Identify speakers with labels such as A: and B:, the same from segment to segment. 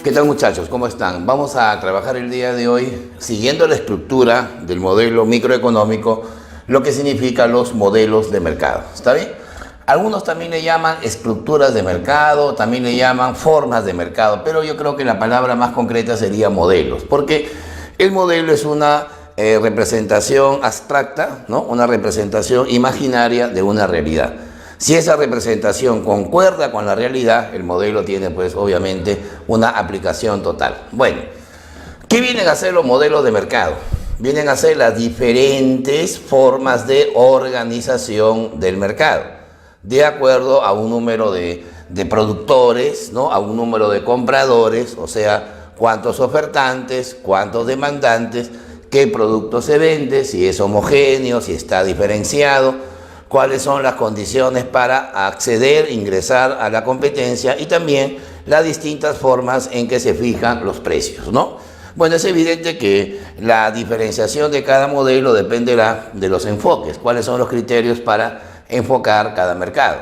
A: ¿Qué tal, muchachos? ¿Cómo están? Vamos a trabajar el día de hoy siguiendo la estructura del modelo microeconómico, lo que significa los modelos de mercado. ¿Está bien? Algunos también le llaman estructuras de mercado, también le llaman formas de mercado, pero yo creo que la palabra más concreta sería modelos, porque el modelo es una representación abstracta, ¿no? Una representación imaginaria de una realidad. Si esa representación concuerda con la realidad, el modelo tiene, pues, obviamente, una aplicación total. Bueno, ¿qué vienen a hacer los modelos de mercado? Vienen a ser las diferentes formas de organización del mercado, de acuerdo a un número de productores, ¿no? A un número de compradores, o sea, cuántos ofertantes, cuántos demandantes, qué producto se vende, si es homogéneo, si está diferenciado, cuáles son las condiciones para acceder, ingresar a la competencia y también las distintas formas en que se fijan los precios, ¿no? Bueno, es evidente que la diferenciación de cada modelo dependerá de los enfoques, cuáles son los criterios para enfocar cada mercado.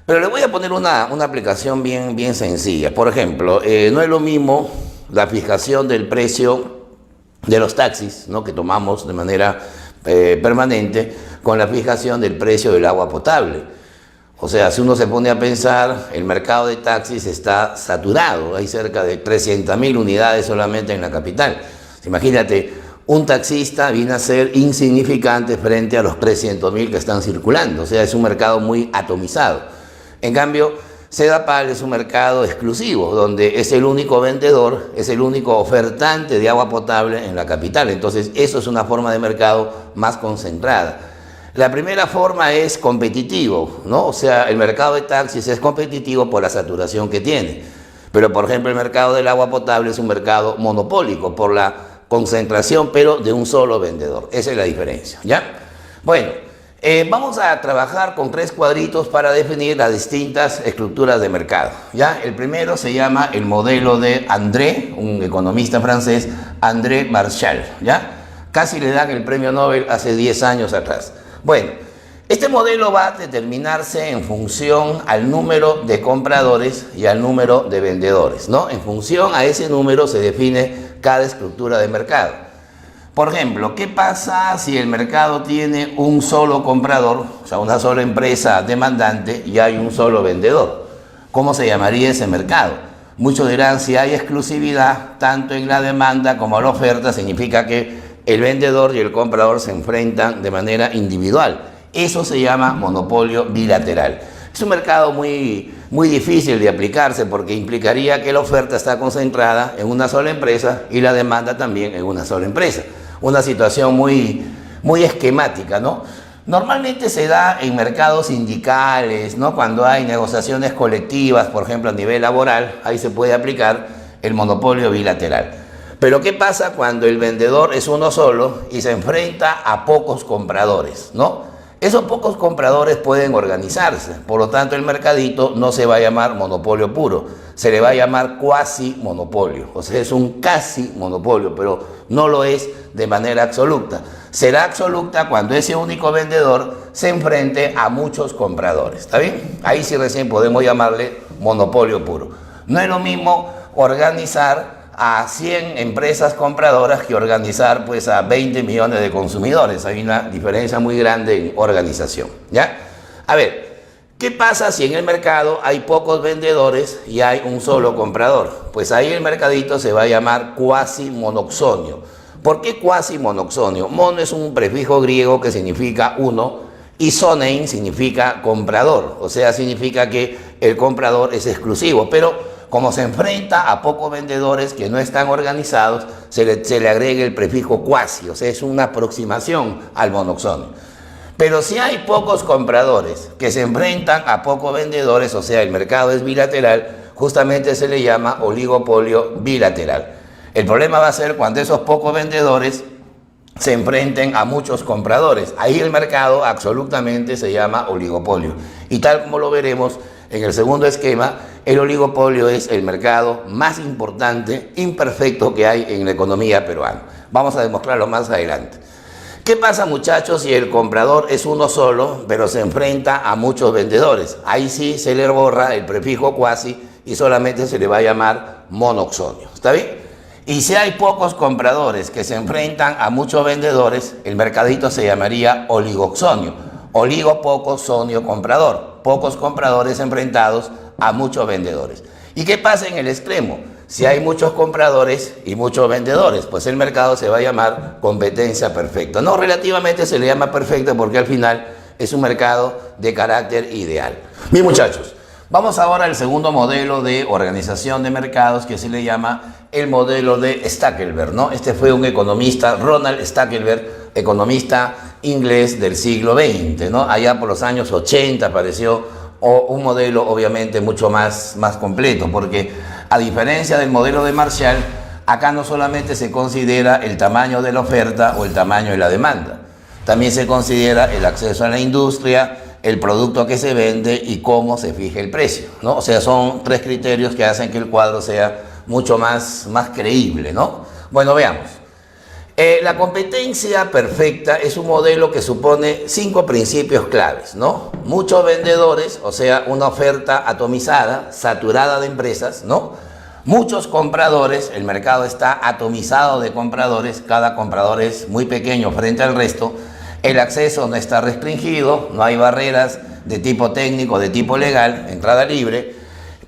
A: Pero le voy a poner una aplicación bien sencilla. Por ejemplo, no es lo mismo la fijación del precio de los taxis, ¿no? Que tomamos de manera permanente, con la fijación del precio del agua potable. O sea, si uno se pone a pensar, el mercado de taxis está saturado, hay cerca de 300.000 unidades solamente en la capital. Imagínate, un taxista viene a ser insignificante frente a los 300.000 que están circulando, o sea, es un mercado muy atomizado. En cambio, Sedapal es un mercado exclusivo, donde es el único vendedor, es el único ofertante de agua potable en la capital. Entonces, eso es una forma de mercado más concentrada. La primera forma es competitivo, ¿no? O sea, el mercado de taxis es competitivo por la saturación que tiene. Pero, por ejemplo, el mercado del agua potable es un mercado monopólico por la concentración, pero de un solo vendedor. Esa es la diferencia, ¿ya? Bueno, vamos a trabajar con 3 cuadritos para definir las distintas estructuras de mercado, ¿ya? El primero se llama el modelo de André, un economista francés, André Marshall, ¿ya? Casi le dan el premio Nobel hace 10 años atrás. Bueno, este modelo va a determinarse en función al número de compradores y al número de vendedores, ¿no? En función a ese número se define cada estructura de mercado. Por ejemplo, ¿qué pasa si el mercado tiene un solo comprador, o sea, una sola empresa demandante y hay un solo vendedor? ¿Cómo se llamaría ese mercado? Muchos dirán, si hay exclusividad tanto en la demanda como en la oferta, significa que el vendedor y el comprador se enfrentan de manera individual. Eso se llama monopolio bilateral. Es un mercado muy difícil de aplicarse porque implicaría que la oferta está concentrada en una sola empresa y la demanda también en una sola empresa. Una situación muy esquemática, ¿no? Normalmente se da en mercados sindicales, ¿no? Cuando hay negociaciones colectivas, por ejemplo, a nivel laboral, ahí se puede aplicar el monopolio bilateral. Pero ¿qué pasa cuando el vendedor es uno solo y se enfrenta a pocos compradores, ¿no? Esos pocos compradores pueden organizarse, por lo tanto el mercadito no se va a llamar monopolio puro, se le va a llamar cuasi monopolio, o sea, es un casi monopolio, pero no lo es de manera absoluta. Será absoluta cuando ese único vendedor se enfrente a muchos compradores, ¿está bien? Ahí sí recién podemos llamarle monopolio puro. No es lo mismo organizar a 100 empresas compradoras que organizar, pues, a 20 millones de consumidores. Hay una diferencia muy grande en organización, ¿ya? A ver, ¿qué pasa si en el mercado hay pocos vendedores y hay un solo comprador? Pues ahí el mercadito se va a llamar cuasi monoxonio. ¿Por qué cuasi monoxonio? Mono es un prefijo griego que significa uno y sonein significa comprador, o sea, significa que el comprador es exclusivo, pero como se enfrenta a pocos vendedores que no están organizados, se le agrega el prefijo cuasi, o sea, es una aproximación al monoxonio. Pero si hay pocos compradores que se enfrentan a pocos vendedores, o sea, el mercado es bilateral, justamente se le llama oligopolio bilateral. El problema va a ser cuando esos pocos vendedores se enfrenten a muchos compradores. Ahí el mercado absolutamente se llama oligopolio. Y tal como lo veremos en el segundo esquema, el oligopolio es el mercado más importante, imperfecto que hay en la economía peruana. Vamos a demostrarlo más adelante. ¿Qué pasa, muchachos, si el comprador es uno solo, pero se enfrenta a muchos vendedores? Ahí sí se le borra el prefijo cuasi y solamente se le va a llamar monoxonio. ¿Está bien? Y si hay pocos compradores que se enfrentan a muchos vendedores, el mercadito se llamaría oligoxonio. Oligo, poco, sonio, comprador. Pocos compradores enfrentados a muchos vendedores. ¿Y qué pasa en el extremo? Si hay muchos compradores y muchos vendedores, pues el mercado se va a llamar competencia perfecta. No, relativamente se le llama perfecta porque al final es un mercado de carácter ideal. Bien, muchachos, vamos ahora al segundo modelo de organización de mercados que se le llama el modelo de Stackelberg, ¿no? Este fue un economista, Ronald Stackelberg, economista inglés del siglo XX, ¿no? Allá por los años 80 apareció un modelo obviamente mucho más completo, porque a diferencia del modelo de Marshall, acá no solamente se considera el tamaño de la oferta o el tamaño de la demanda, también se considera el acceso a la industria, el producto que se vende y cómo se fija el precio, ¿no? O sea, son tres criterios que hacen que el cuadro sea mucho más creíble, ¿no? Bueno, veamos. La competencia perfecta es un modelo que supone 5 principios claves, ¿no? Muchos vendedores, o sea, una oferta atomizada, saturada de empresas, ¿no? Muchos compradores, el mercado está atomizado de compradores, cada comprador es muy pequeño frente al resto, el acceso no está restringido, no hay barreras de tipo técnico, de tipo legal, entrada libre,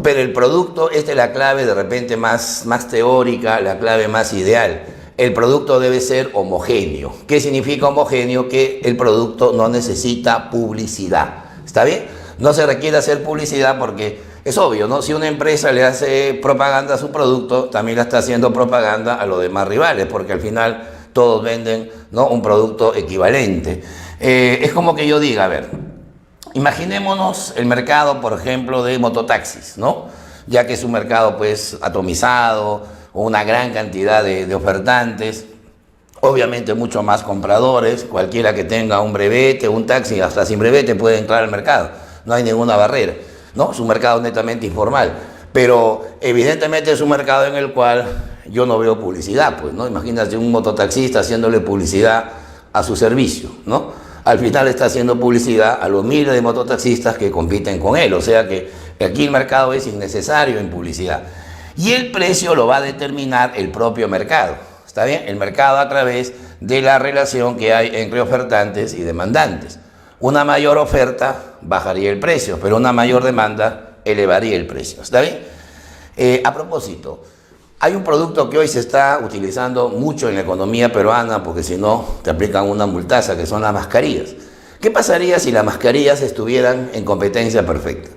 A: pero el producto, esta es la clave de repente más teórica, la clave más ideal. El producto debe ser homogéneo. ¿Qué significa homogéneo? Que el producto no necesita publicidad. ¿Está bien? No se requiere hacer publicidad porque es obvio, ¿no? Si una empresa le hace propaganda a su producto, también la está haciendo propaganda a los demás rivales, porque al final todos venden, ¿no?, un producto equivalente. Es como que yo diga, a ver, imaginémonos el mercado, por ejemplo, de mototaxis, ¿no? Ya que es un mercado pues atomizado, una gran cantidad de ofertantes, obviamente mucho más compradores, cualquiera que tenga un brevete, un taxi, hasta sin brevete puede entrar al mercado, no hay ninguna barrera, ¿no? Es un mercado netamente informal, pero evidentemente es un mercado en el cual yo no veo publicidad, pues, ¿no? Imagínate un mototaxista haciéndole publicidad a su servicio, ¿no? Al final está haciendo publicidad a los miles de mototaxistas que compiten con él, o sea que aquí el mercado es innecesario en publicidad. Y el precio lo va a determinar el propio mercado, ¿está bien? El mercado a través de la relación que hay entre ofertantes y demandantes. Una mayor oferta bajaría el precio, pero una mayor demanda elevaría el precio, ¿está bien? A propósito, hay un producto que hoy se está utilizando mucho en la economía peruana, porque si no te aplican una multaza, que son las mascarillas. ¿Qué pasaría si las mascarillas estuvieran en competencia perfecta?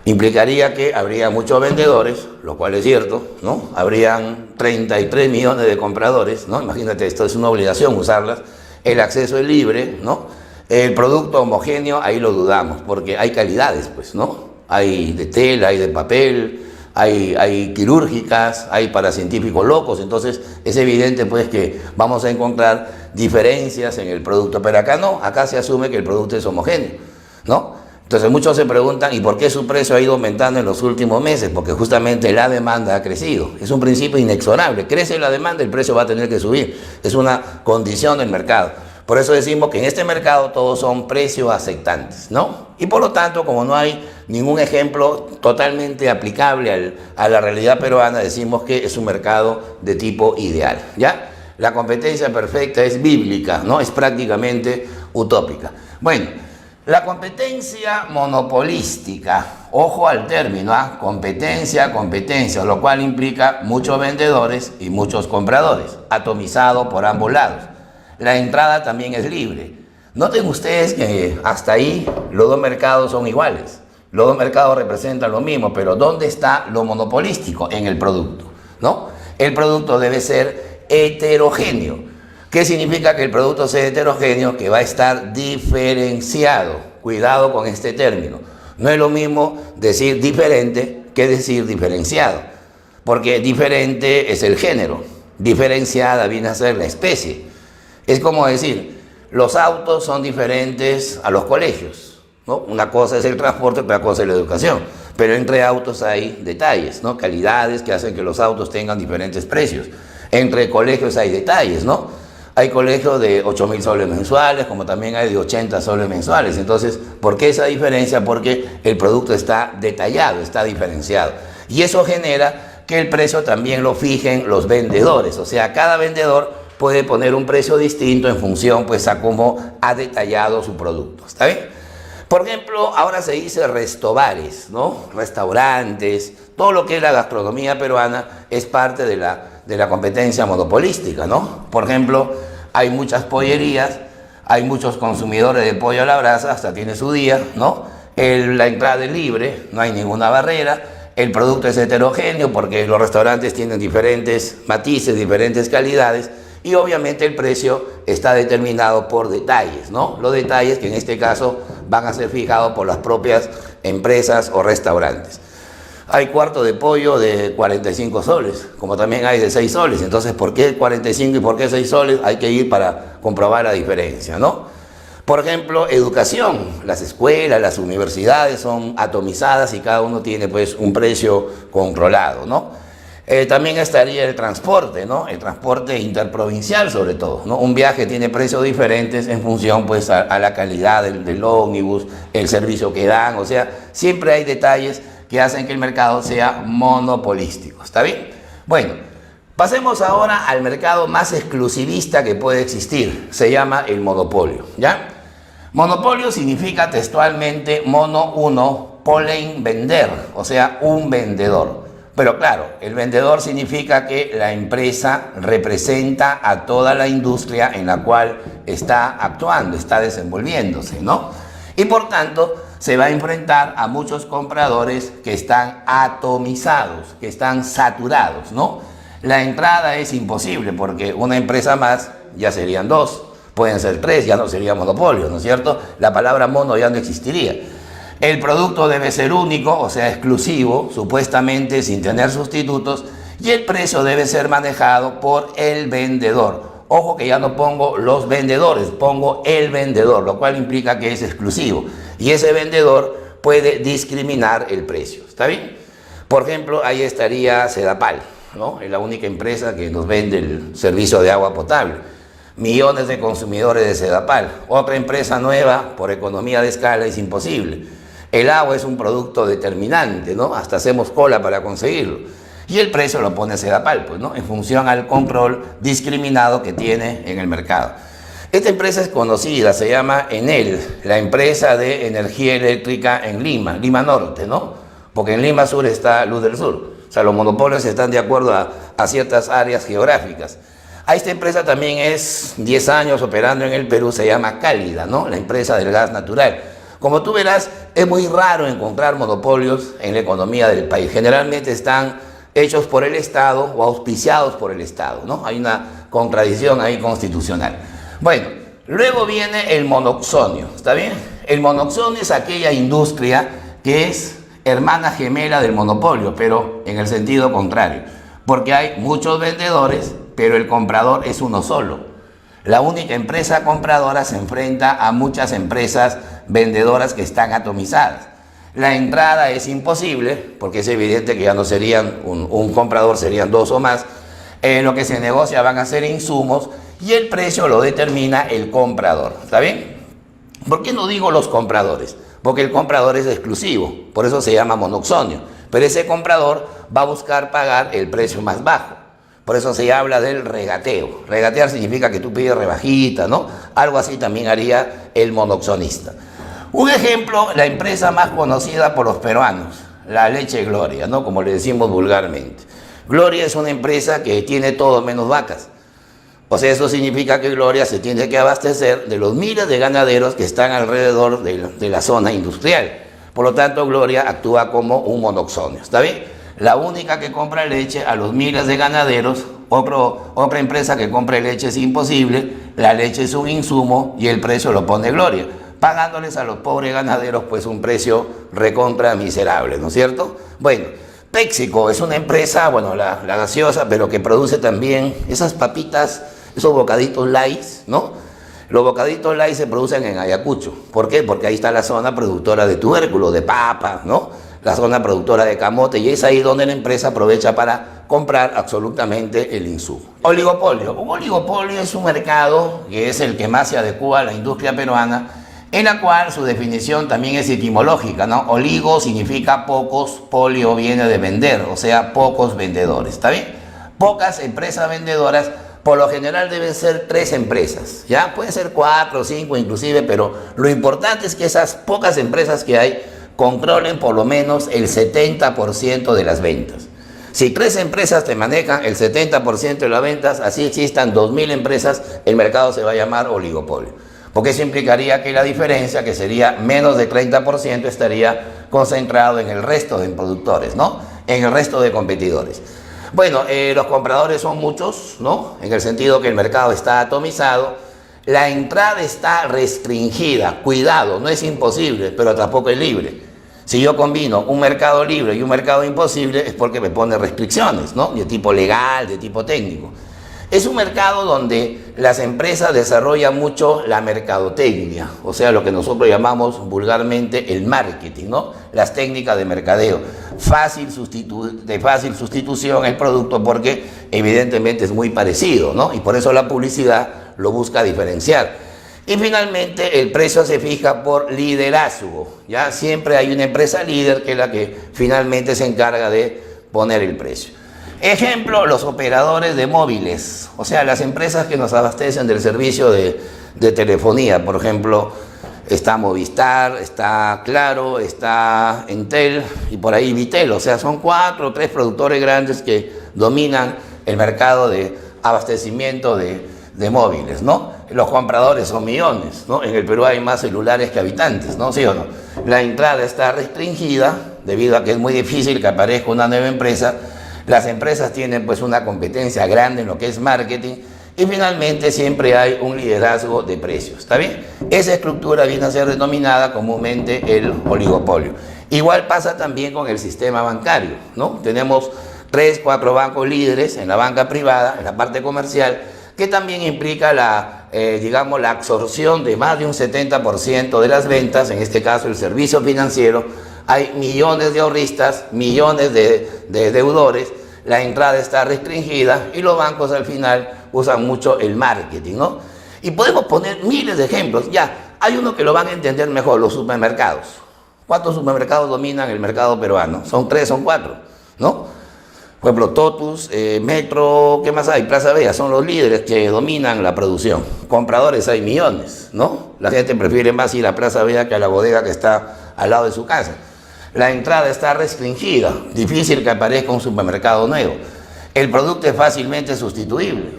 A: Implicaría que habría muchos vendedores, lo cual es cierto, ¿no? Habrían 33 millones de compradores, ¿no? Imagínate, esto es una obligación usarlas. El acceso es libre, ¿no? El producto homogéneo, ahí lo dudamos, porque hay calidades, pues, ¿no? Hay de tela, hay de papel, hay quirúrgicas, hay para científicos locos, entonces es evidente, pues, que vamos a encontrar diferencias en el producto, pero acá no, acá se asume que el producto es homogéneo, ¿no? Entonces muchos se preguntan, ¿y por qué su precio ha ido aumentando en los últimos meses? Porque justamente la demanda ha crecido. Es un principio inexorable. Crece la demanda, el precio va a tener que subir. Es una condición del mercado. Por eso decimos que en este mercado todos son precios aceptantes, ¿no? Y por lo tanto, como no hay ningún ejemplo totalmente aplicable a la realidad peruana, decimos que es un mercado de tipo ideal, ¿ya? La competencia perfecta es bíblica, ¿no? Es prácticamente utópica. Bueno, la competencia monopolística, ojo al término, ¿eh? Competencia, lo cual implica muchos vendedores y muchos compradores, atomizado por ambos lados. La entrada también es libre. Noten ustedes que hasta ahí los dos mercados son iguales. Los dos mercados representan lo mismo, pero ¿dónde está lo monopolístico? En el producto, ¿no? El producto debe ser heterogéneo. ¿Qué significa que el producto sea heterogéneo? Que va a estar diferenciado. Cuidado con este término. No es lo mismo decir diferente que decir diferenciado, porque diferente es el género, diferenciada viene a ser la especie. Es como decir, los autos son diferentes a los colegios, ¿no? Una cosa es el transporte, otra cosa es la educación, pero entre autos hay detalles, ¿no? Calidades que hacen que los autos tengan diferentes precios. Entre colegios hay detalles, ¿no? Hay colegios de 8.000 soles mensuales, como también hay de 80 soles mensuales. Entonces, ¿por qué esa diferencia? Porque el producto está detallado, está diferenciado. Y eso genera que el precio también lo fijen los vendedores. O sea, cada vendedor puede poner un precio distinto en función pues a cómo ha detallado su producto. ¿Está bien? Por ejemplo, ahora se dice restobares, ¿no? Restaurantes, todo lo que es la gastronomía peruana es parte de la competencia monopolística, ¿no? Por ejemplo, hay muchas pollerías, hay muchos consumidores de pollo a la brasa, hasta tiene su día, ¿no? La entrada es libre, no hay ninguna barrera, el producto es heterogéneo porque los restaurantes tienen diferentes matices, diferentes calidades, y obviamente el precio está determinado por detalles, ¿no? Los detalles que en este caso van a ser fijados por las propias empresas o restaurantes. Hay cuarto de pollo de 45 soles, como también hay de 6 soles. Entonces, ¿por qué 45 y por qué 6 soles? Hay que ir para comprobar la diferencia, ¿no? Por ejemplo, educación. Las escuelas, las universidades son atomizadas y cada uno tiene pues un precio controlado, ¿no? También estaría el transporte, ¿no? El transporte interprovincial sobre todo, ¿no? Un viaje tiene precios diferentes en función pues a la calidad del ómnibus, el servicio que dan, o sea, siempre hay detalles que hacen que el mercado sea monopolístico, ¿está bien? Bueno, pasemos ahora al mercado más exclusivista que puede existir, se llama el monopolio, ¿ya? Monopolio significa textualmente mono uno, polen vender, o sea, un vendedor. Pero claro, el vendedor significa que la empresa representa a toda la industria en la cual está actuando, está desenvolviéndose, ¿no? Y por tanto, se va a enfrentar a muchos compradores que están atomizados, que están saturados, ¿no? La entrada es imposible porque una empresa más ya serían dos, pueden ser tres, ya no sería monopolio, ¿no es cierto? La palabra mono ya no existiría. El producto debe ser único, o sea, exclusivo, supuestamente sin tener sustitutos, y el precio debe ser manejado por el vendedor. Ojo que ya no pongo los vendedores, pongo el vendedor, lo cual implica que es exclusivo. Y ese vendedor puede discriminar el precio, ¿está bien? Por ejemplo, ahí estaría Sedapal, ¿no? Es la única empresa que nos vende el servicio de agua potable. Millones de consumidores de Sedapal. Otra empresa nueva, por economía de escala, es imposible. El agua es un producto determinante, ¿no? Hasta hacemos cola para conseguirlo. Y el precio lo pone Sedapal, pues, ¿no? En función al control discriminado que tiene en el mercado. Esta empresa es conocida, se llama Enel, la empresa de energía eléctrica en Lima, Lima Norte, ¿no? Porque en Lima Sur está Luz del Sur. O sea, los monopolios están de acuerdo a ciertas áreas geográficas. A esta empresa también es 10 años operando en el Perú, se llama Cálida, ¿no? La empresa del gas natural. Como tú verás, es muy raro encontrar monopolios en la economía del país. Generalmente están hechos por el Estado o auspiciados por el Estado, ¿no? Hay una contradicción ahí constitucional. Bueno, luego viene el monoxonio, ¿está bien? El monoxonio es aquella industria que es hermana gemela del monopolio, pero en el sentido contrario, porque hay muchos vendedores, pero el comprador es uno solo. La única empresa compradora se enfrenta a muchas empresas vendedoras que están atomizadas. La entrada es imposible, porque es evidente que ya no serían un comprador, serían dos o más. Lo que se negocia van a ser insumos y el precio lo determina el comprador. ¿Está bien? ¿Por qué no digo los compradores? Porque el comprador es exclusivo, por eso se llama monoxonio. Pero ese comprador va a buscar pagar el precio más bajo. Por eso se habla del regateo. Regatear significa que tú pides rebajita, ¿no? Algo así también haría el monoxonista. Un ejemplo, la empresa más conocida por los peruanos, la leche Gloria, ¿no? Como le decimos vulgarmente. Gloria es una empresa que tiene todo menos vacas. O sea, eso significa que Gloria se tiene que abastecer de los miles de ganaderos que están alrededor de la zona industrial. Por lo tanto, Gloria actúa como un monoxonio, ¿está bien? La única que compra leche a los miles de ganaderos, otra empresa que compre leche es imposible, la leche es un insumo y el precio lo pone Gloria, pagándoles a los pobres ganaderos pues un precio recontra miserable, ¿no es cierto? Bueno, PepsiCo es una empresa, bueno, la gaseosa, pero que produce también esas papitas, esos bocaditos Lays, ¿no? Los bocaditos Lays se producen en Ayacucho. ¿Por qué? Porque ahí está la zona productora de tubérculos, de papa, ¿no? La zona productora de camote, y es ahí donde la empresa aprovecha para comprar absolutamente el insumo. Oligopolio. Un oligopolio es un mercado que es el que más se adecua a la industria peruana, en la cual su definición también es etimológica, ¿no? Oligo significa pocos, polio viene de vender, o sea, pocos vendedores, ¿está bien? Pocas empresas vendedoras, por lo general deben ser 3 empresas, ¿ya? Pueden ser 4 o 5 inclusive, pero lo importante es que esas pocas empresas que hay controlen por lo menos el 70% de las ventas. Si 3 empresas te manejan el 70% de las ventas, así existan 2.000 empresas, el mercado se va a llamar oligopolio. Porque eso implicaría que la diferencia, que sería menos de 30%, estaría concentrado en el resto de productores, ¿no? En el resto de competidores. Bueno, los compradores son muchos, ¿no? En el sentido que el mercado está atomizado. La entrada está restringida. Cuidado, no es imposible, pero tampoco es libre. Si yo combino un mercado libre y un mercado imposible, es porque me pone restricciones, ¿no? De tipo legal, de tipo técnico. Es un mercado donde las empresas desarrollan mucho la mercadotecnia, o sea, lo que nosotros llamamos vulgarmente el marketing, ¿no? Las técnicas de mercadeo. De fácil sustitución el producto porque evidentemente es muy parecido, ¿no? Y por eso la publicidad lo busca diferenciar. Y finalmente el precio se fija por liderazgo, ¿ya? Siempre hay una empresa líder que es la que finalmente se encarga de poner el precio. Ejemplo, los operadores de móviles, o sea, las empresas que nos abastecen del servicio de telefonía. Por ejemplo, está Movistar, está Claro, está Entel y por ahí Vitel. O sea, son 4 o 3 productores grandes que dominan el mercado de abastecimiento de móviles, ¿no? Los compradores son millones, ¿no? En el Perú hay más celulares que habitantes, ¿no? ¿Sí o no? La entrada está restringida debido a que es muy difícil que aparezca una nueva empresa. Las empresas tienen pues una competencia grande en lo que es marketing y finalmente siempre hay un liderazgo de precios, ¿está bien? Esa estructura viene a ser denominada comúnmente el oligopolio. Igual pasa también con el sistema bancario, ¿no? Tenemos 3, 4 bancos líderes en la banca privada, en la parte comercial, que también implica digamos, la absorción de más de un 70% de las ventas, en este caso el servicio financiero. Hay millones de ahorristas, millones de deudores, la entrada está restringida y los bancos al final usan mucho el marketing, ¿no? Y podemos poner miles de ejemplos. Ya, hay uno que lo van a entender mejor, los supermercados. ¿Cuántos supermercados dominan el mercado peruano? Son 3, son 4, ¿no? Por ejemplo, Totus, Metro, ¿qué más hay? Plaza Vea, son los líderes que dominan la producción. Compradores hay millones, ¿no? La gente prefiere más ir a Plaza Vea que a la bodega que está al lado de su casa. La entrada está restringida, difícil que aparezca un supermercado nuevo. El producto es fácilmente sustituible.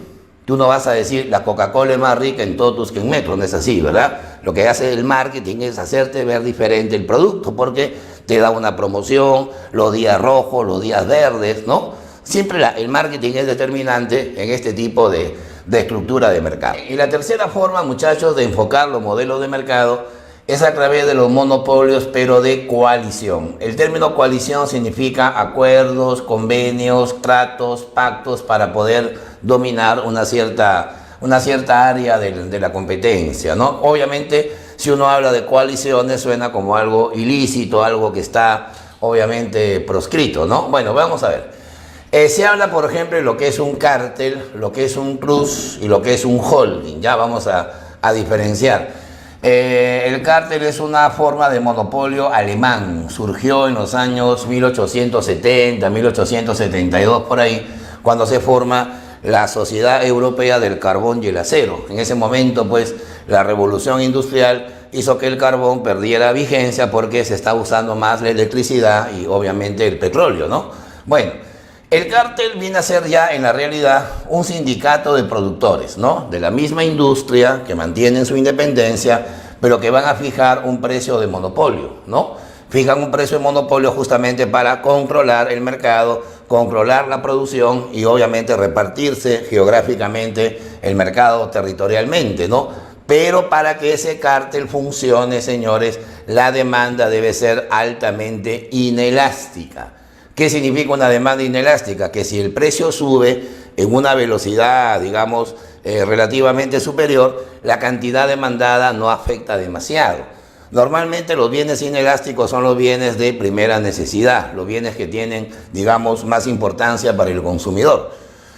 A: Tú no vas a decir, la Coca-Cola es más rica en Totus que en Metro, no es así, ¿verdad? Lo que hace el marketing es hacerte ver diferente el producto, porque te da una promoción, los días rojos, los días verdes, ¿no? Siempre el marketing es determinante en este tipo de estructura de mercado. Y la tercera forma, muchachos, de enfocar los modelos de mercado es a través de los monopolios, pero de coalición. El término coalición significa acuerdos, convenios, tratos, pactos para poder dominar una cierta área de la competencia, ¿no? Obviamente, si uno habla de coaliciones, suena como algo ilícito, algo que está obviamente proscrito, ¿no? Bueno, vamos a ver. Se habla, por ejemplo, de lo que es un cártel, lo que es un cruz y lo que es un holding. Ya vamos a diferenciar. El cártel es una forma de monopolio alemán. Surgió en los años 1870, 1872, por ahí, cuando se forma la Sociedad Europea del Carbón y el Acero. En ese momento, pues, la revolución industrial hizo que el carbón perdiera vigencia porque se está usando más la electricidad y obviamente el petróleo, ¿no? Bueno, el cártel viene a ser ya en la realidad un sindicato de productores, ¿no? De la misma industria que mantienen su independencia, pero que van a fijar un precio de monopolio, ¿no? Fijan un precio de monopolio justamente para controlar el mercado, controlar la producción y obviamente repartirse geográficamente el mercado territorialmente, ¿no? Pero para que ese cártel funcione, señores, la demanda debe ser altamente inelástica. ¿Qué significa una demanda inelástica? Que si el precio sube en una velocidad, digamos, relativamente superior, la cantidad demandada no afecta demasiado. Normalmente los bienes inelásticos son los bienes de primera necesidad, los bienes que tienen, digamos, más importancia para el consumidor.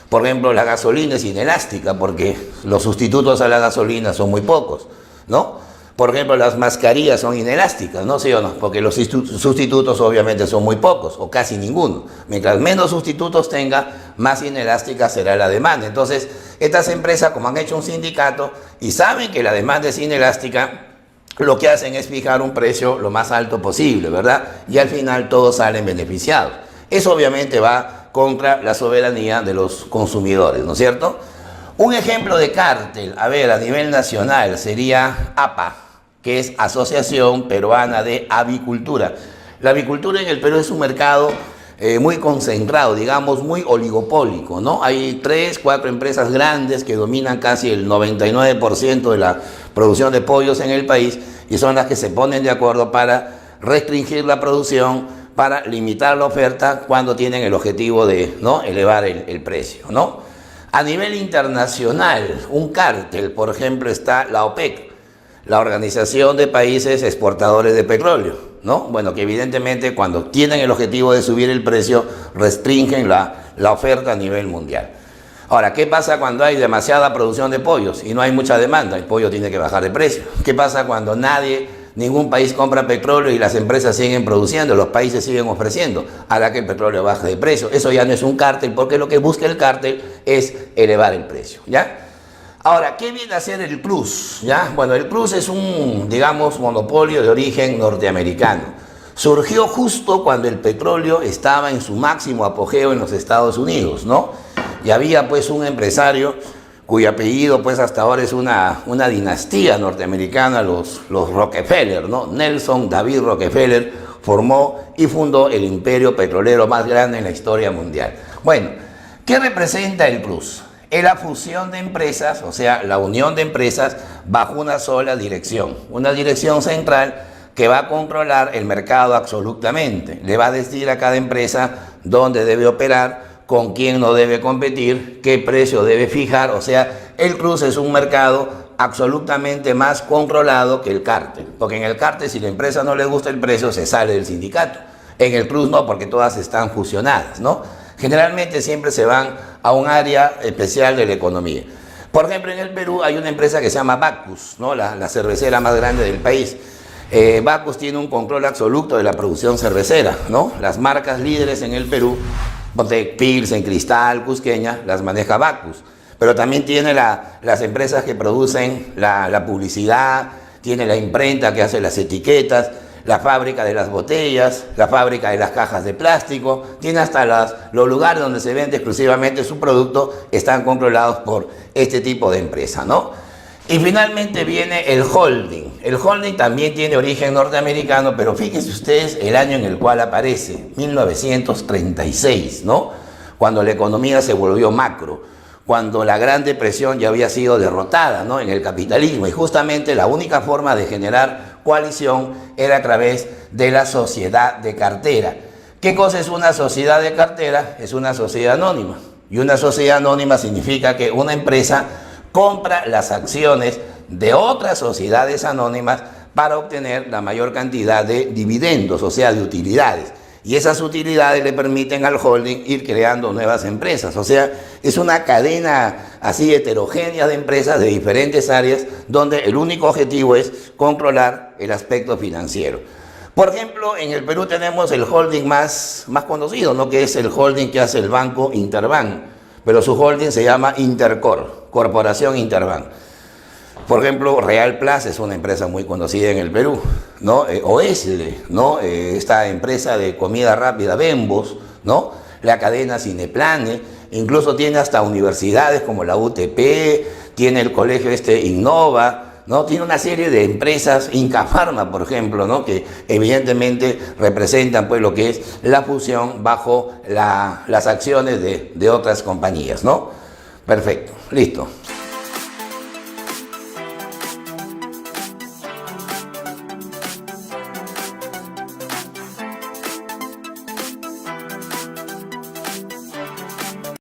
A: Por ejemplo, la gasolina es inelástica porque los sustitutos a la gasolina son muy pocos, ¿no? Por ejemplo, las mascarillas son inelásticas, ¿no? ¿Sí o no? Porque los sustitutos obviamente son muy pocos o casi ninguno. Mientras menos sustitutos tenga, más inelástica será la demanda. Entonces, estas empresas, como han hecho un sindicato y saben que la demanda es inelástica, lo que hacen es fijar un precio lo más alto posible, ¿verdad? Y al final todos salen beneficiados. Eso obviamente va contra la soberanía de los consumidores, ¿no es cierto? Un ejemplo de cártel, a ver, a nivel nacional sería APA, que es Asociación Peruana de Avicultura. La avicultura en el Perú es un mercado muy concentrado, digamos, muy oligopólico, ¿no? Hay 3, 4 empresas grandes que dominan casi el 99% de la producción de pollos en el país y son las que se ponen de acuerdo para restringir la producción, para limitar la oferta cuando tienen el objetivo de, ¿no?, elevar el precio, ¿no? A nivel internacional, un cártel, por ejemplo, está la OPEC, la Organización de Países Exportadores de Petróleo, ¿no? Bueno, que evidentemente cuando tienen el objetivo de subir el precio, restringen la oferta a nivel mundial. Ahora, ¿qué pasa cuando hay demasiada producción de pollos y no hay mucha demanda? El pollo tiene que bajar de precio. ¿Qué pasa cuando ningún país compra petróleo y las empresas siguen produciendo, los países siguen ofreciendo? Hará que el petróleo baje de precio. Eso ya no es un cártel, porque lo que busca el cártel es elevar el precio, ¿ya? Ahora, ¿qué viene a ser el plus? ¿Ya? Bueno, el plus es un, digamos, monopolio de origen norteamericano. Surgió justo cuando el petróleo estaba en su máximo apogeo en los Estados Unidos, ¿no? Y había pues un empresario cuyo apellido pues hasta ahora es una dinastía norteamericana, los Rockefeller, ¿no? Nelson David Rockefeller formó y fundó el imperio petrolero más grande en la historia mundial. Bueno, ¿qué representa el plus? Es la fusión de empresas, o sea, la unión de empresas bajo una sola dirección, una dirección central que va a controlar el mercado absolutamente. Le va a decir a cada empresa dónde debe operar, con quién no debe competir, qué precio debe fijar. O sea, el plus es un mercado absolutamente más controlado que el cártel, porque en el cártel, si la empresa no le gusta el precio, se sale del sindicato. En el plus no, porque todas están fusionadas, ¿no? Generalmente siempre se van a un área especial de la economía. Por ejemplo, en el Perú hay una empresa que se llama Bacus, ¿no? La cervecera más grande del país. Bacus tiene un control absoluto de la producción cervecera, ¿no? Las marcas líderes en el Perú, Pilsen, Cristal, Cusqueña, las maneja Bacus. Pero también tiene las empresas que producen la publicidad, tiene la imprenta que hace las etiquetas, la fábrica de las botellas, la fábrica de las cajas de plástico, tiene hasta los lugares donde se vende exclusivamente su producto, están controlados por este tipo de empresa, ¿no? Y finalmente viene el holding. El holding también tiene origen norteamericano, pero fíjense ustedes el año en el cual aparece, 1936, ¿no? Cuando la economía se volvió macro, cuando la Gran Depresión ya había sido derrotada, ¿no?, en el capitalismo, y justamente la única forma de generar coalición era a través de la sociedad de cartera. ¿Qué cosa es una sociedad de cartera? Es una sociedad anónima, y una sociedad anónima significa que una empresa compra las acciones de otras sociedades anónimas para obtener la mayor cantidad de dividendos, o sea, de utilidades. Y esas utilidades le permiten al holding ir creando nuevas empresas. O sea, es una cadena así heterogénea de empresas de diferentes áreas donde el único objetivo es controlar el aspecto financiero. Por ejemplo, en el Perú tenemos el holding más conocido, ¿no?, que es el holding que hace el banco Interbank, pero su holding se llama Intercor, Corporación Interbank. Por ejemplo, Real Plaza es una empresa muy conocida en el Perú, ¿no? Oesle, ¿no? Esta empresa de comida rápida, Bembos, ¿no? La cadena Cineplane, incluso tiene hasta universidades como la UTP, tiene el colegio Innova, ¿no? Tiene una serie de empresas, Inca Pharma, por ejemplo, ¿no?, que evidentemente representan pues lo que es la fusión bajo las acciones de otras compañías, ¿no? Perfecto, listo.